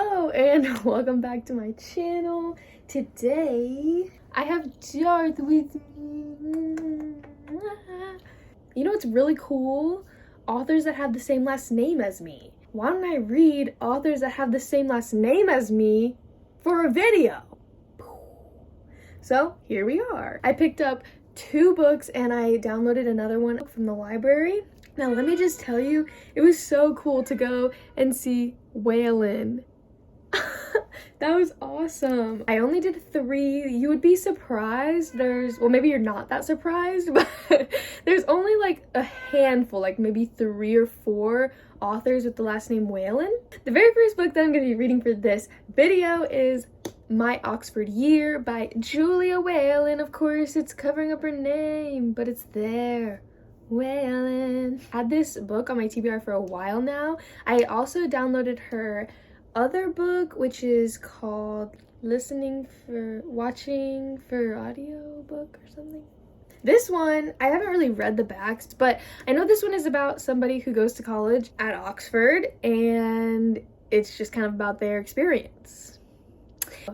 Hello and welcome back to my channel. Today I have Darth with me. You know what's really cool? Authors that have the same last name as me. Why don't I read authors that have the same last name as me for a video? So here we are. I picked up 2 books and I downloaded another one from the library. Now let me just tell you, it was so cool to go and see Whelan. That was awesome. I only did 3. You would be surprised. Well, maybe you're not that surprised, but there's only like a handful, like maybe 3 or 4 authors with the last name Whelan. The very first book that I'm going to be reading for this video is My Oxford Year by Julia Whelan. Of course, it's covering up her name, but it's there. Whelan. Had this book on my TBR for a while now. I also downloaded her other book, which is called Watching for Audio book or something. This one, I haven't really read the backs, but I know this one is about somebody who goes to college at Oxford, and it's just kind of about their experience.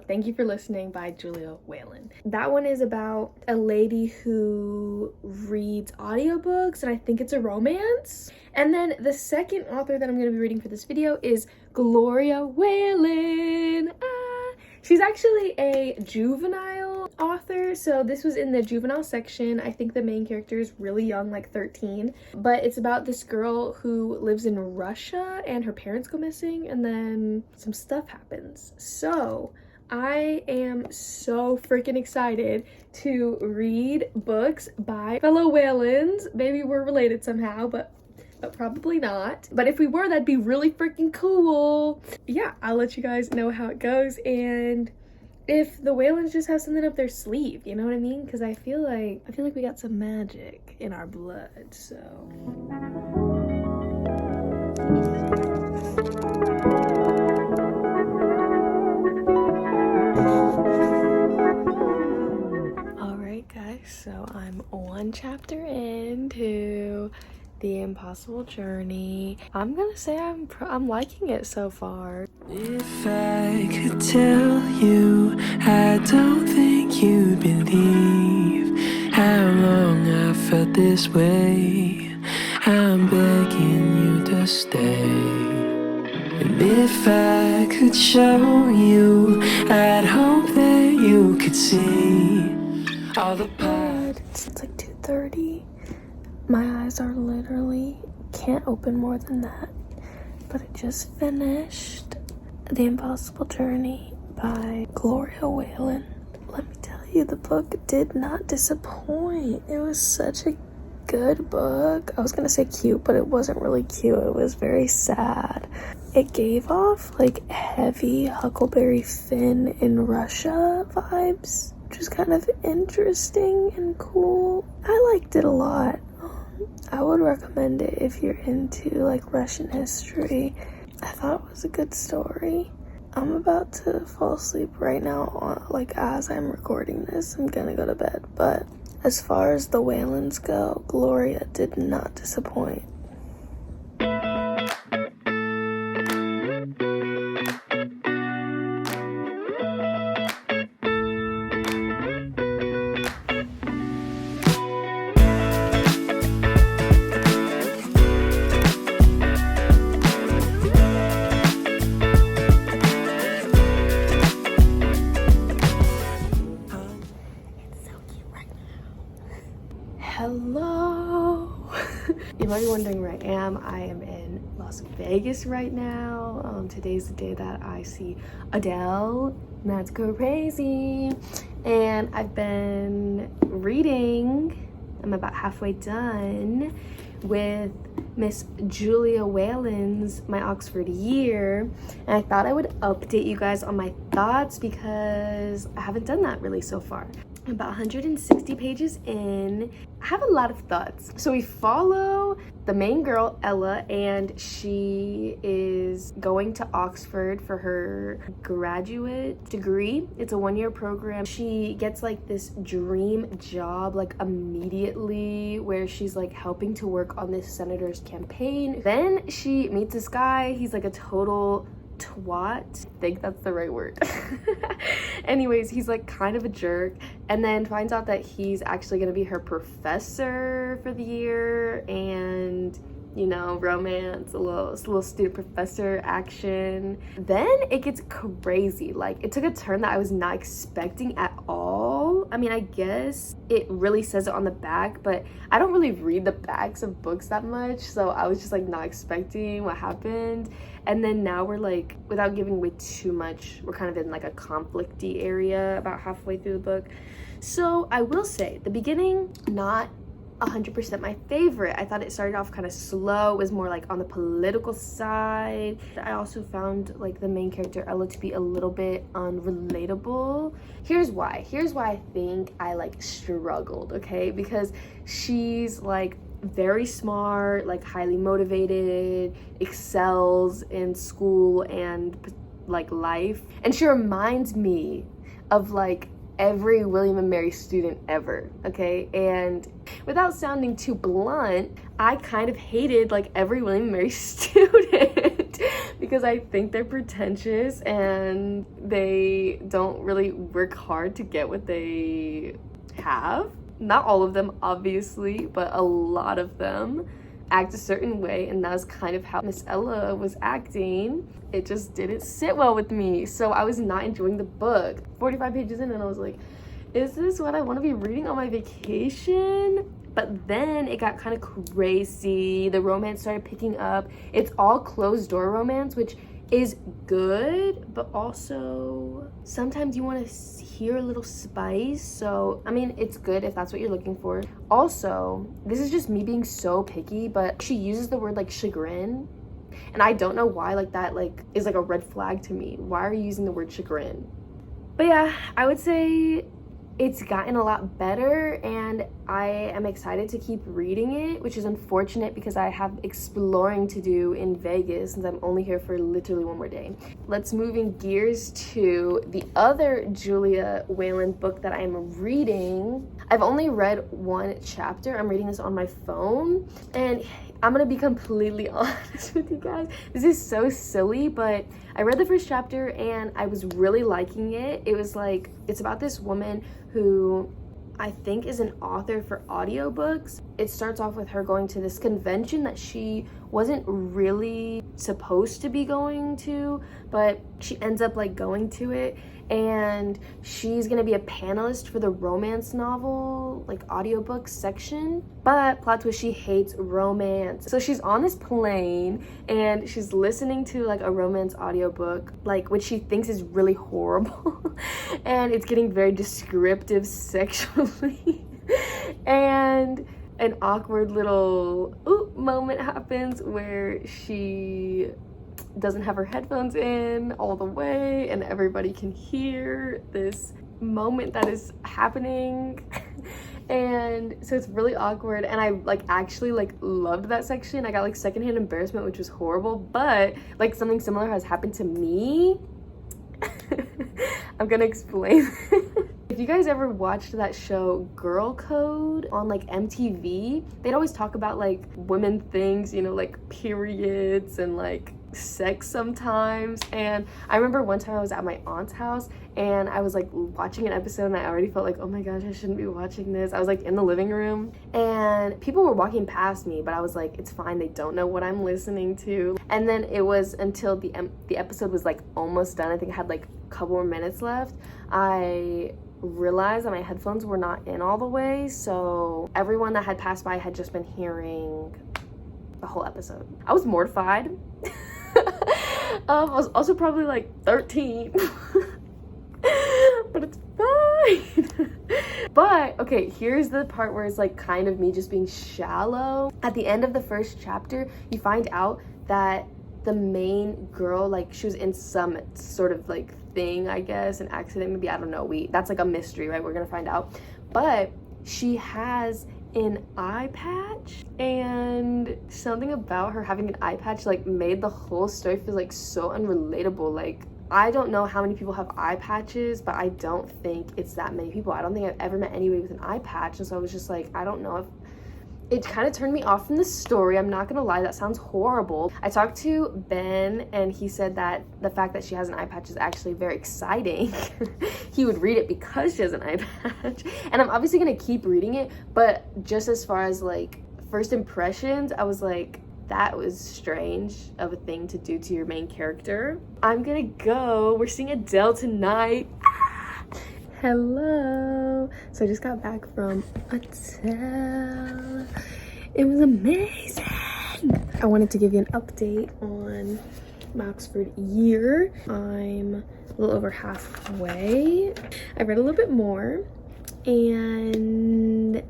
Thank You for Listening by Julia Whelan. That one is about a lady who reads audiobooks, and I think it's a romance. And then the second author that I'm going to be reading for this video is Gloria Whelan. She's actually a juvenile author, so this was in the juvenile section. I think the main character is really young, like 13, but it's about this girl who lives in Russia and her parents go missing and then some stuff happens. So I am so freaking excited to read books by fellow Whelans. Maybe we're related somehow, but probably not. But if we were, that'd be really freaking cool. Yeah, I'll let you guys know how it goes, and if the Whelans just have something up their sleeve, you know what I mean? Because I feel like we got some magic in our blood, so. Alright guys, so I'm 1 chapter into The Impossible Journey. I'm gonna say I'm liking it so far. If I could tell you, I don't think you'd believe how long I felt this way. I'm begging you to stay. And if I could show you, I'd hope that you could see all the parts. It's like 2:30. My eyes are literally can't open more than that. But I just finished The Impossible Journey by Gloria Whelan. Let me tell you, the book did not disappoint. It was such a good book. I was gonna say cute, but it wasn't really cute. It was very sad. It gave off like heavy Huckleberry Finn in Russia vibes, which was kind of interesting and cool. I liked it a lot. I would recommend it if you're into like Russian history. I thought it was a good story. I'm about to fall asleep right now, like as I'm recording this. I'm gonna go to bed, but as far as the Whelans go, Gloria did not disappoint. Hello. You might be wondering where I am. I am in Las Vegas right now. Today's the day that I see Adele. That's crazy. And I've been reading. I'm about halfway done with Miss Julia Whelan's My Oxford Year. And I thought I would update you guys on my thoughts because I haven't done that really so far. About 160 pages in. I have a lot of thoughts. So we follow the main girl, Ella, and she is going to Oxford for her graduate degree. It's a 1-year program. She gets like this dream job like immediately where she's like helping to work on this senator's campaign. Then she meets this guy. He's like a total twat. I think that's the right word. Anyways, he's like kind of a jerk, and then finds out that he's actually gonna be her professor for the year, and you know, romance, a little student professor action. Then it gets crazy. Like, it took a turn that I was not expecting at all. I mean, I guess it really says it on the back, but I don't really read the backs of books that much, so I was just like not expecting what happened. And then now we're like, without giving away too much, we're kind of in like a conflicty area about halfway through the book. So I will say the beginning, not 100% my favorite. I thought it started off kind of slow. It was more like on the political side. I also found like the main character Ella to be a little bit unrelatable. Here's why I think I like struggled, okay? Because she's like very smart, like highly motivated, excels in school and like life, and she reminds me of like every William and Mary student ever, okay? And without sounding too blunt, I kind of hated like every William and Mary student because I think they're pretentious and they don't really work hard to get what they have. Not all of them, obviously, but a lot of them act a certain way, and that's kind of how Miss Ella was acting. It just didn't sit well with me, so I was not enjoying the book. 45 pages in, and I was like, is this what I want to be reading on my vacation? But then it got kind of crazy. The romance started picking up. It's all closed door romance, which is good, but also sometimes you want to hear a little spice. So I mean, it's good if that's what you're looking for. Also, this is just me being so picky, but she uses the word like chagrin, and I don't know why, like that like is like a red flag to me. Why are you using the word chagrin? But yeah, I would say it's gotten a lot better, and I am excited to keep reading it, which is unfortunate because I have exploring to do in Vegas since I'm only here for literally one more day. Let's moving gears to the other Julia Whelan book that I'm reading. I've only read one chapter. I'm reading this on my phone, and I'm gonna be completely honest with you guys. This is so silly, but I read the first chapter and I was really liking it. It was like, it's about this woman who I think is an author for audiobooks. It starts off with her going to this convention that she wasn't really supposed to be going to, but she ends up like going to it, and she's gonna be a panelist for the romance novel like audiobook section. But plot twist, she hates romance. So she's on this plane and she's listening to like a romance audiobook, like which she thinks is really horrible and it's getting very descriptive sexually and an awkward little moment happens where she doesn't have her headphones in all the way and everybody can hear this moment that is happening. And so it's really awkward, and I like actually like loved that section. I got like secondhand embarrassment, which was horrible, but like something similar has happened to me. I'm gonna explain. If you guys ever watched that show Girl Code on like MTV, they'd always talk about like women things, you know, like periods and like sex sometimes. And I remember one time I was at my aunt's house and I was like watching an episode and I already felt like, oh my gosh, I shouldn't be watching this. I was like in the living room and people were walking past me, but I was like, it's fine, they don't know what I'm listening to. And then it was until the episode was like almost done. I think I had like a couple more minutes left. I realized that my headphones were not in all the way, so everyone that had passed by had just been hearing the whole episode. I was mortified. I was also probably like 13. But it's fine. But okay, here's the part where it's like kind of me just being shallow. At the end of the first chapter, you find out that the main girl, like she was in some sort of like thing, I guess, an accident, maybe, I don't know, that's like a mystery, right? We're gonna find out. But she has an eye patch, and something about her having an eye patch like made the whole story feel like so unrelatable. Like, I don't know how many people have eye patches, but I don't think it's that many people. I don't think I've ever met anybody with an eye patch, and so I was just like, I don't know if It kind of turned me off from the story. I'm not gonna lie, that sounds horrible. I talked to Ben and he said that the fact that she has an eye patch is actually very exciting. He would read it because she has an eye patch. And I'm obviously gonna keep reading it, but just as far as like first impressions, I was like, that was strange of a thing to do to your main character. I'm gonna go. We're seeing Adele tonight. Hello. So I just got back from Adele. It was amazing. I wanted to give you an update on my Oxford year. I'm a little over halfway. I read a little bit more and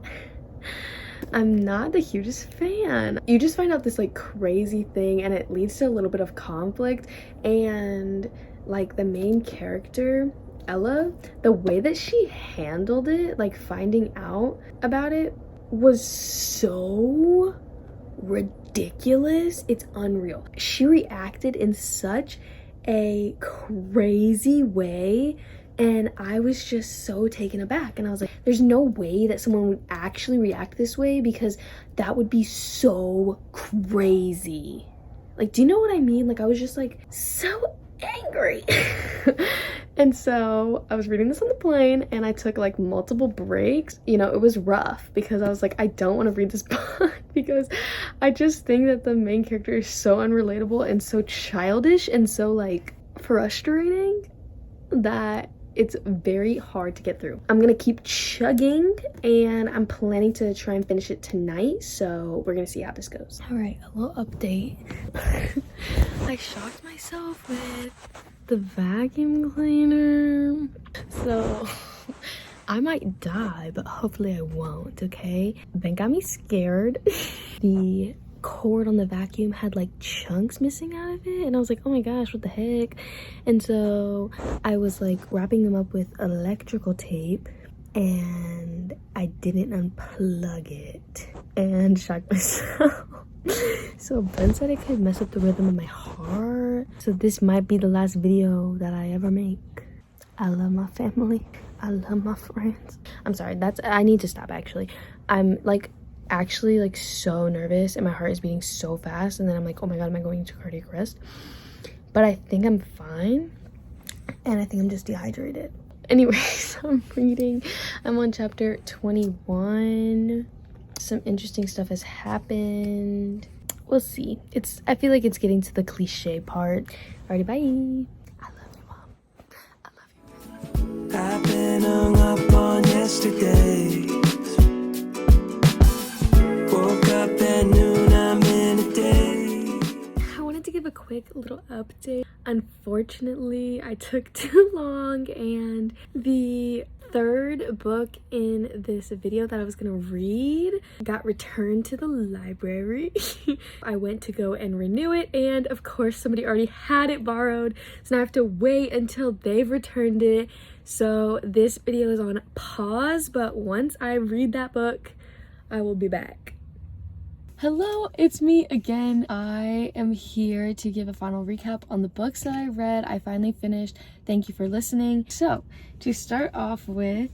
I'm not the hugest fan. You just find out this like crazy thing and it leads to a little bit of conflict, and like the main character, Ella, the way that she handled it, like finding out about it, was so ridiculous. It's unreal. She reacted in such a crazy way and I was just so taken aback, and I was like, there's no way that someone would actually react this way, because that would be so crazy. Like, do you know what I mean? Like, I was just like so angry. And so I was reading this on the plane and I took like multiple breaks. You know, it was rough because I was like, I don't want to read this book because I just think that the main character is so unrelatable and so childish and so like frustrating that it's very hard to get through. I'm gonna keep chugging and I'm planning to try and finish it tonight, so we're gonna see how this goes. All right, a little update. I shocked myself with the vacuum cleaner. So I might die, but hopefully I won't, okay? Ben got me scared. The cord on the vacuum had like chunks missing out of it and I was like, oh my gosh, what the heck? And so I was like wrapping them up with electrical tape and I didn't unplug it and shocked myself. So Ben said it could mess up the rhythm of my heart, so this might be the last video that I ever make. I love my family, I love my friends. I'm sorry, I need to stop actually. I'm like actually like so nervous and my heart is beating so fast, and then I'm like, oh my god, am I going into cardiac arrest? But I think I'm fine and I think I'm just dehydrated. Anyways, I'm on chapter 21. Some interesting stuff has happened. We'll see. I feel like it's getting to the cliche part. Alrighty, bye. I love you, Mom. I love you. I've been hung up on yesterday. Woke up at noon, I'm in a day. I wanted to give a quick little update. Unfortunately, I took too long and the third book in this video that I was gonna read got returned to the library. I went to go and renew it and of course somebody already had it borrowed, so now I have to wait until they've returned it. So this video is on pause, but once I read that book, I will be back. Hello, it's me again. I am here to give a final recap on the books that I read. I finally finished. Thank you for listening. So, to start off with,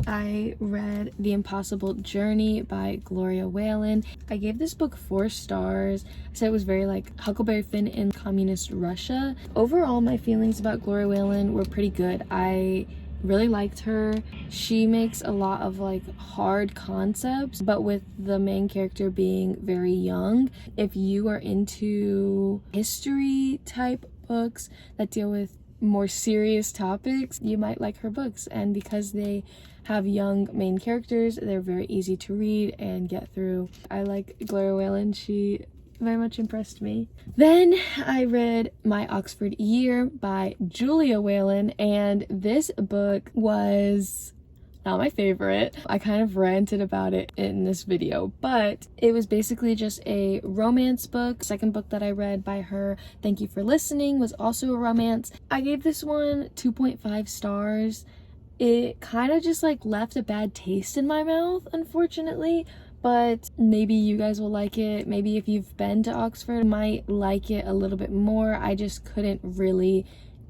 I read The Impossible Journey by Gloria Whelan. I gave this book 4 stars. I said it was very like Huckleberry Finn in communist Russia. Overall, my feelings about Gloria Whelan were pretty good. I really liked her. She makes a lot of like hard concepts, but with the main character being very young. If you are into history type books that deal with more serious topics, you might like her books. And because they have young main characters, they're very easy to read and get through. I like Gloria Whelan. She very much impressed me. Then I read My Oxford Year by Julia Whelan, and this book was not my favorite. I kind of ranted about it in this video, but it was basically just a romance book. Second book that I read by her, Thank You for Listening, was also a romance. I gave this one 2.5 stars. It kind of just like left a bad taste in my mouth, unfortunately. But maybe you guys will like it. Maybe if you've been to Oxford, you might like it a little bit more. I just couldn't really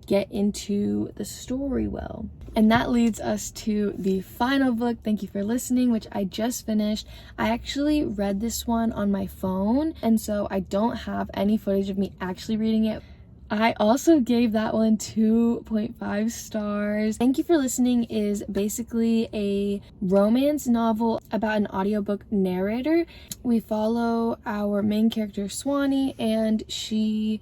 get into the story well. And that leads us to the final book, Thank You for Listening, which I just finished. I actually read this one on my phone, and so I don't have any footage of me actually reading it. I also gave that one 2.5 stars. Thank You for Listening is basically a romance novel about an audiobook narrator. We follow our main character, Swanee, and she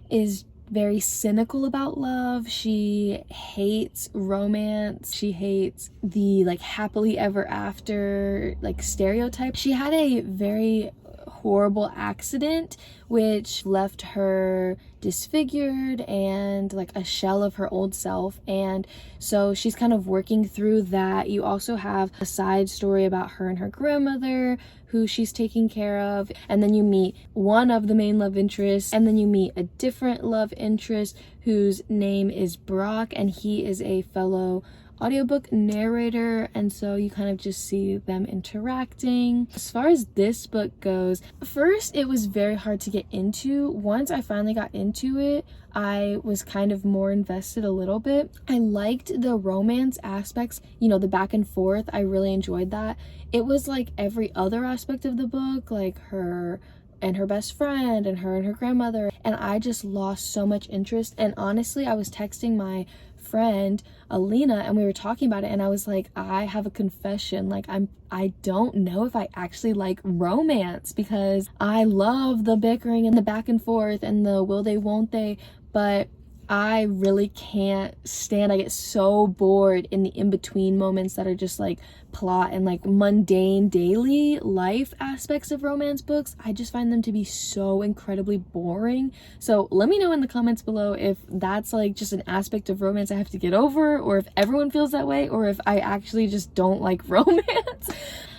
is very cynical about love. She hates romance. She hates the like happily ever after like stereotype. She had a very horrible accident which left her disfigured and like a shell of her old self, and so she's kind of working through that. You also have a side story about her and her grandmother who she's taking care of, and then you meet one of the main love interests, and then you meet a different love interest whose name is Brock, and he is a fellow audiobook narrator, and so you kind of just see them interacting. As far as this book goes, first it was very hard to get into. Once I finally got into it, I was kind of more invested a little bit. I liked the romance aspects, you know, the back and forth. I really enjoyed that. It was like every other aspect of the book, like her and her best friend and her grandmother, and I just lost so much interest. And honestly, I was texting my friend Alina and we were talking about it, and I was like, I have a confession, like I don't know if I actually like romance, because I love the bickering and the back and forth and the will they won't they, but I really can't stand, I get so bored in the in-between moments that are just like plot and like mundane daily life aspects of romance books. I just find them to be so incredibly boring. So let me know in the comments below if that's like just an aspect of romance I have to get over, or if everyone feels that way, or if I actually just don't like romance.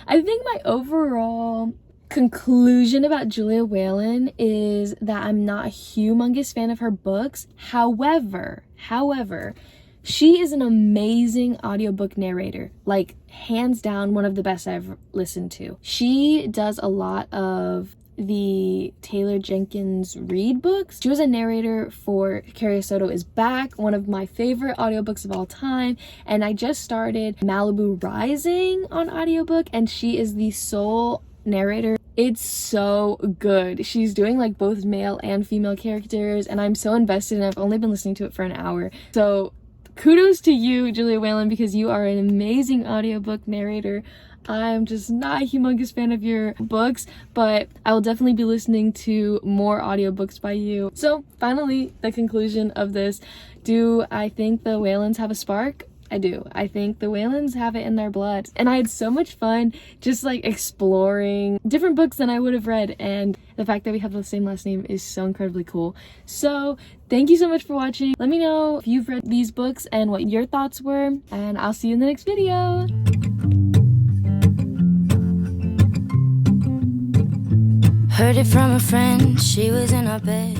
I think my overall conclusion about Julia Whelan is that I'm not a humongous fan of her books. However, she is an amazing audiobook narrator, like hands down one of the best I've listened to. She does a lot of the Taylor Jenkins Reid books. She was a narrator for Carrie Soto is Back, one of my favorite audiobooks of all time, and I just started Malibu Rising on audiobook, and she is the sole narrator. It's so good. She's doing like both male and female characters, and I'm so invested, and I've only been listening to it for an hour. So kudos to you, Julia Whelan, because you are an amazing audiobook narrator. I'm just not a humongous fan of your books, but I will definitely be listening to more audiobooks by you. So finally, the conclusion of this. Do I think the Whelans have a spark? I do. I think the Whelans have it in their blood. And I had so much fun just like exploring different books than I would have read, and the fact that we have the same last name is so incredibly cool. So thank you so much for watching. Let me know if you've read these books and what your thoughts were, and I'll see you in the next video. Heard it from a friend, she was in our bed.